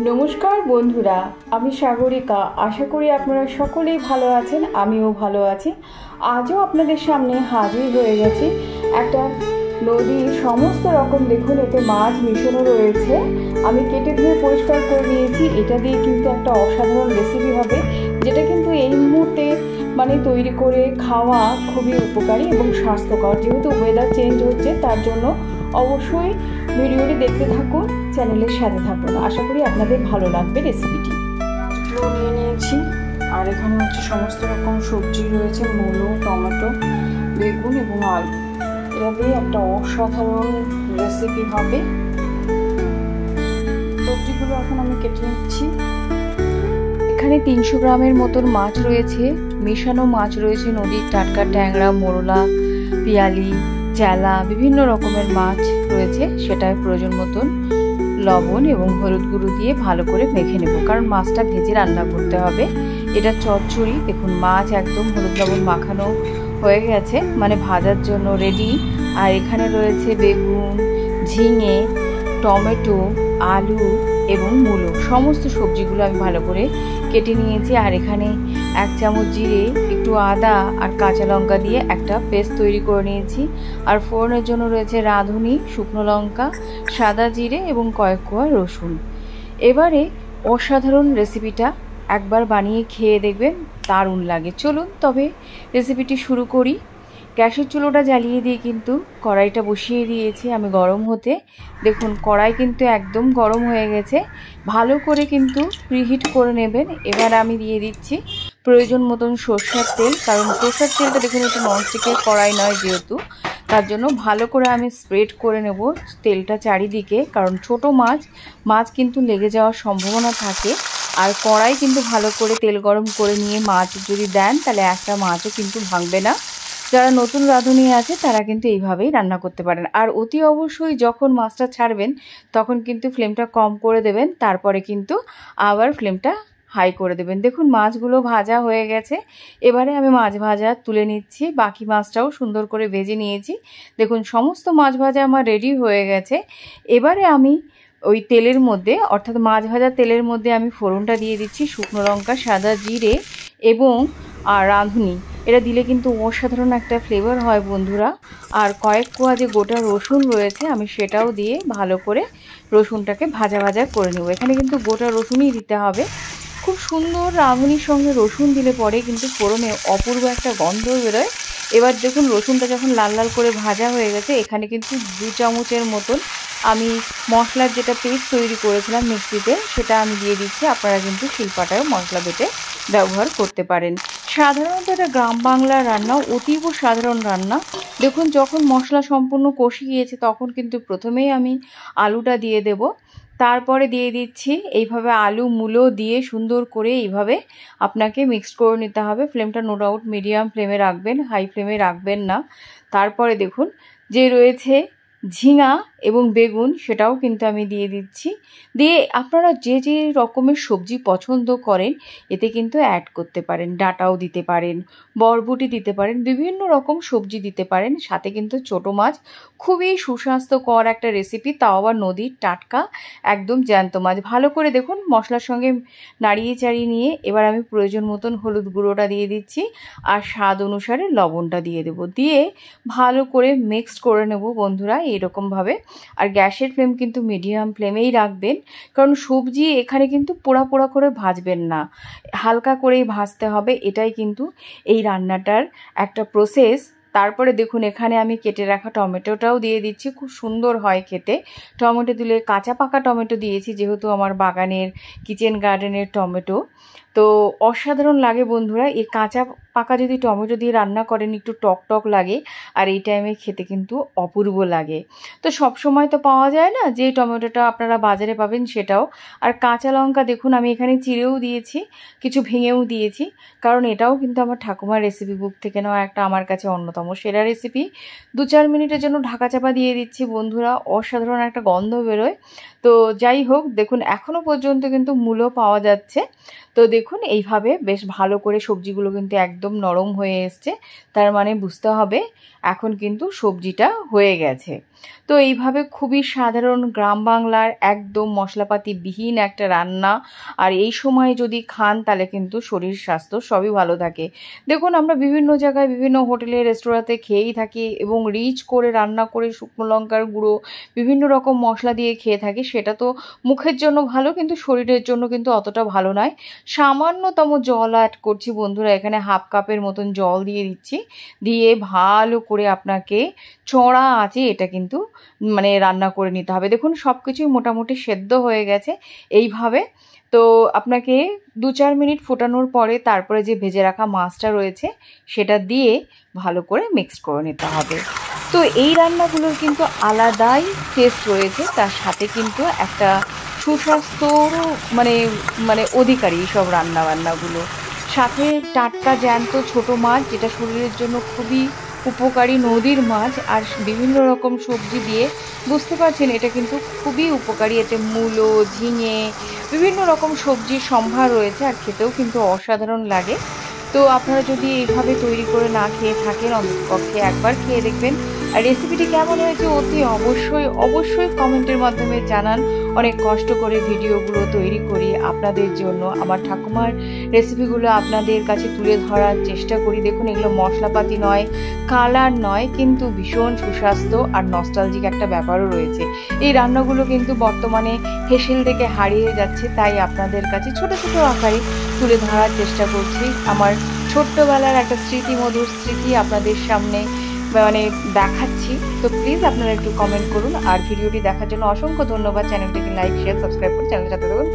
নমস্কার বন্ধুরা, আমি সাগরিকা। আশা করি আপনারা সকলেই ভালো আছেন, আমিও ভালো আছি। আজও আপনাদের সামনে হাজির হয়ে গেছি একটা নদীর সমস্ত রকম, দেখুন এতে মাছ মিশানো রয়েছে। আমি কেটে ধুয়ে পরিষ্কার করে নিয়েছি। এটা দিয়ে কিন্তু একটা অসাধারণ রেসিপি হবে, যেটা কিন্তু এই মুহূর্তে তৈরি করে খাওয়া খুবই উপকারী এবং স্বাস্থ্যকর। যেহেতু ওয়েদার চেঞ্জ হচ্ছে, তার জন্য অবশ্যই ভিডিওটি দেখতে থাকুন, চ্যানেলের সাথে থাকুন। আশা করি আপনাদের ভালো লাগবে রেসিপিটি। মাছগুলো নিয়ে নিয়েছি, আর এখানে হচ্ছে সমস্ত রকম সবজি রয়েছে, মূলো, টমেটো, বেগুন এবং আলু। এটা দিয়ে একটা অসাধারণ রেসিপি হবে। সবজিগুলো এখন আমি কেটে নিচ্ছি। এখানে 300 গ্রামের মতন মাছ রয়েছে, মেশানো মাছ রয়েছে, নদীর টাটকা ট্যাংরা, মোরলা, পিয়ালি, চেলা, বিভিন্ন রকমের মাছ রয়েছে। সেটার প্রয়োজন মতন লবণ এবং হলুদ গুঁড়ো দিয়ে ভালো করে মেখে নেব, কারণ মাছটা ভেজে রান্না করতে হবে। এটা চচ্চড়ি। দেখুন মাছ একদম হলুদ লবণ মাখানো হয়ে গেছে, ভাজার জন্য রেডি। আর এখানে রয়েছে বেগুন, ঝিঙে, টমেটো, আলু এবং মূলো, সমস্ত সবজিগুলো আমি ভালো করে কেটে নিয়েছি। আর এখানে 1 চামচ জিরে, একটু আদা আর কাঁচা লঙ্কা দিয়ে একটা পেস্ট তৈরি করে নিয়েছি। আর ফোড়নের জন্য রয়েছে রাঁধুনি, শুকনো লঙ্কা, সাদা জিরে এবং কয়েক কোয়া রসুন। এবারে অসাধারণ রেসিপিটা একবার বানিয়ে খেয়ে দেখবেন, দারুণ লাগে। চলুন তবে রেসিপিটি শুরু করি। গ্যাসের চুলোটা জ্বালিয়ে দিয়ে কিন্তু কড়াইটা বসিয়ে দিয়েছি আমি গরম হতে। দেখুন কড়াই কিন্তু একদম গরম হয়ে গেছে, ভালো করে কিন্তু প্রিহিট করে নেবেন। এবার আমি দিয়ে দিচ্ছি প্রয়োজন মতন সরষের তেল, কারণ সরষের তেলটা দেখুন একটু ননস্টিকের কড়াই নয় যেহেতু, তার জন্য ভালো করে আমি স্প্রেড করে নেব তেলটা চারিদিকে, কারণ ছোট মাছ কিন্তু লেগে যাওয়ার সম্ভাবনা থাকে। আর কড়াই কিন্তু ভালো করে তেল গরম করে নিয়ে মাছ যদি দেন, তাহলে একটা মাছও কিন্তু ভাঙবে না। যারা নতুন রাঁধুনি আছে তারা কিন্তু এইভাবেই রান্না করতে পারেন। আর অতি অবশ্যই যখন মাছটা ছাড়বেন তখন কিন্তু ফ্লেমটা কম করে দেবেন, তারপরে কিন্তু আবার ফ্লেমটা হাই করে দেবেন। দেখুন মাছগুলো ভাজা হয়ে গেছে। এবারে আমি মাছ ভাজা তুলে নিচ্ছি, বাকি মাছটাও সুন্দর করে ভেজে নিয়েছি। দেখুন সমস্ত মাছ ভাজা আমার রেডি হয়ে গেছে। এবারে আমি ওই তেলের মধ্যে, অর্থাৎ মাছ ভাজা তেলের মধ্যে আমি ফোড়নটা দিয়ে দিচ্ছি, শুকনো লঙ্কা, সাদা জিরে এবং রাঁধুনি। এটা দিলে কিন্তু অসাধারণ একটা ফ্লেভার হয় বন্ধুরা। আর কয়েক কোয়া যে গোটা রসুন রয়েছে, আমি সেটাও দিয়ে ভালো করে রসুনটাকে ভাজা ভাজা করে নেব। এখানে কিন্তু গোটা রসুনই দিতে হবে। খুব সুন্দর রাঁধুনির সঙ্গে রসুন দিলে পরে কিন্তু ফোড়নে অপূর্ব একটা গন্ধ বেরোয়। এবার দেখুন রসুনটা যখন লাল লাল করে ভাজা হয়ে গেছে, এখানে কিন্তু 2 চামচের মতন আমি মশলার যেটা পেস্ট তৈরি করেছিলাম মিক্সিতে, সেটা আমি দিয়ে দিচ্ছি। আপনারা কিন্তু শিলপাটায়ও মশলা বেটে ব্যবহার করতে পারেন। সাধারণত এটা গ্রাম বাংলার রান্না, অতীব সাধারণ রান্না। দেখুন যখন মশলা সম্পূর্ণ কষে গিয়েছে, তখন কিন্তু প্রথমেই আমি আলুটা দিয়ে দেব। তারপরে দিয়ে দিচ্ছি এইভাবে আলু মূলো দিয়ে সুন্দর করে এইভাবে আপনাকে মিক্সড করে নিতে হবে। ফ্লেমটা নো ডাউট মিডিয়াম ফ্লেমে রাখবেন, হাই ফ্লেমে রাখবেন না। তারপরে দেখুন যে রয়েছে ঝিঙা এবং বেগুন, সেটাও কিন্তু আমি দিয়ে দিচ্ছি। দিয়ে আপনারা যে যে রকমের সবজি পছন্দ করেন এতে কিন্তু অ্যাড করতে পারেন। ডাঁটাও দিতে পারেন, বরবটি দিতে পারেন, বিভিন্ন রকম সবজি দিতে পারেন। সাথে কিন্তু ছোটো মাছ, খুবই সুস্বাস্থ্যকর একটা রেসিপি, তাও আবার নদীর টাটকা একদম জ্যান্ত মাছ। ভালো করে দেখুন মশলার সঙ্গে নাড়িয়ে চাড়িয়ে নিয়ে এবার আমি প্রয়োজন মতন হলুদ গুঁড়োটা দিয়ে দিচ্ছি, আর স্বাদ অনুসারে লবণটা দিয়ে দেবো। দিয়ে ভালো করে মিক্সড করে নেব বন্ধুরা এরকমভাবে। আর গ্যাসের ফ্লেম কিন্তু মিডিয়াম ফ্লেমেই রাখবেন, কারণ সবজি এখানে কিন্তু পোড়া পোড়া করে ভাজবেন না, হালকা করেই ভাজতে হবে। এটাই কিন্তু এই রান্নাটার একটা প্রসেস। তারপরে দেখুন এখানে আমি কেটে রাখা টমেটোটাও দিয়ে দিচ্ছি, খুব সুন্দর হয় খেতে। টমেটো দিলে কাঁচা পাকা টমেটো দিয়েছি, যেহেতু আমার বাগানের কিচেন গার্ডেনের টমেটো, তো অসাধারণ লাগে বন্ধুরা। এই কাঁচা পাকা যদি টমেটো দিয়ে রান্না করেন একটু টক টক লাগে, আর এই টাইমে খেতে কিন্তু অপূর্ব লাগে। তো সব সময় তো পাওয়া যায় না যে টমেটোটা আপনারা বাজারে পাবেন সেটাও। আর কাঁচা লঙ্কা দেখুন আমি এখানে চিড়েও দিয়েছি, কিছু ভেঙেও দিয়েছি, কারণ এটাও কিন্তু আমার ঠাকুমার রেসিপি বুক থেকে নেওয়া একটা আমার কাছে অন্যতম সেরা রেসিপি। 2-4 মিনিটের জন্য ঢাকা চাপা দিয়ে দিচ্ছি বন্ধুরা, অসাধারণ একটা গন্ধ বেরোয়। তো যাই হোক, দেখুন এখনও পর্যন্ত কিন্তু মূলো পাওয়া যাচ্ছে। তো দেখুন এইভাবে বেশ ভালো করে সবজিগুলো কিন্তু একদম নরম হয়ে এসছে, তার মানে বুঝতে হবে এখন কিন্তু সবজিটা হয়ে গেছে। তো এইভাবে খুবই সাধারণ গ্রাম বাংলার একদম মশলাপাতি বিহীন একটা রান্না, আর এই সময় যদি খান তাহলে কিন্তু শরীর স্বাস্থ্য সবই ভালো থাকে। দেখুন আমরা বিভিন্ন জায়গায় বিভিন্ন হোটেলে রেস্তোরাঁতে খেয়েই থাকি এবং রিচ করে রান্না করে শুকনো লঙ্কার গুঁড়ো বিভিন্ন রকম মশলা দিয়ে খেয়ে থাকি, সেটা তো মুখের জন্য ভালো কিন্তু শরীরের জন্য কিন্তু অতটা ভালো নয়। সামান্যতম জল অ্যাড করছি বন্ধুরা, এখানে হাফ কাপের মতন জল দিয়ে দিচ্ছি, দিয়ে ভালো করে আপনাকে চড়া আঁচে এটা কিন্তু মানে রান্না করে নিতে হবে। দেখুন সব কিছুই মোটামুটি সেদ্ধ হয়ে গেছে এইভাবে। তো আপনাকে 2-4 মিনিট ফোটানোর পরে তারপরে যে ভেজে রাখা মাছটা রয়েছে সেটা দিয়ে ভালো করে মিক্স করে নিতে হবে। তো এই রান্নাগুলোর কিন্তু আলাদাই টেস্ট রয়েছে, তার সাথে কিন্তু একটা সুস্বাস্থ্যরও মানে মানে অধিকারী সব রান্নাবান্নাগুলো। সাথে টাটকা জ্যান্ত ছোট মাছ, যেটা শরীরের জন্য খুবই উপকারী নদীর মাছ, আর বিভিন্ন রকম সবজি দিয়ে বুঝতে পারছেন এটা কিন্তু খুবই উপকারী। এতে মূলো, ঝিঙে, বিভিন্ন রকম সবজির সম্ভার রয়েছে, আর খেতেও কিন্তু অসাধারণ লাগে। তো আপনারা যদি এইভাবে তৈরি করে না খেয়ে থাকেন অন্ততপক্ষে একবার খেয়ে দেখবেন। আর রেসিপিটি কেমন হয়েছে অতি অবশ্যই কমেন্টের মাধ্যমে জানান। অনেক কষ্ট করে ভিডিওগুলো তৈরি করি আপনাদের জন্য, আমার ঠাকুমার রেসিপিগুলো আপনাদের কাছে তুলে ধরার চেষ্টা করি। দেখুন এগুলো মশলাপাতি নয়, কালার নয়, কিন্তু ভীষণ সুস্বাস্থ্য আর নস্টালজিক একটা ব্যাপারও রয়েছে। এই রান্নাগুলো কিন্তু বর্তমানে হেসেল থেকে হারিয়ে যাচ্ছে, তাই আপনাদের কাছে ছোট ছোট আকারে তুলে ধরার চেষ্টা করছি। আমার ছোট্টবেলার একটা মধুর স্মৃতি আপনাদের সামনে মানে দেখাচ্ছি। তো প্লিজ আপনারা একটু কমেন্ট করুন, আর ভিডিওটি দেখার জন্য অসংখ্য ধন্যবাদ। চ্যানেলটিকে লাইক, শেয়ার, সাবস্ক্রাইব করে চ্যানেলটাতে থাকুন।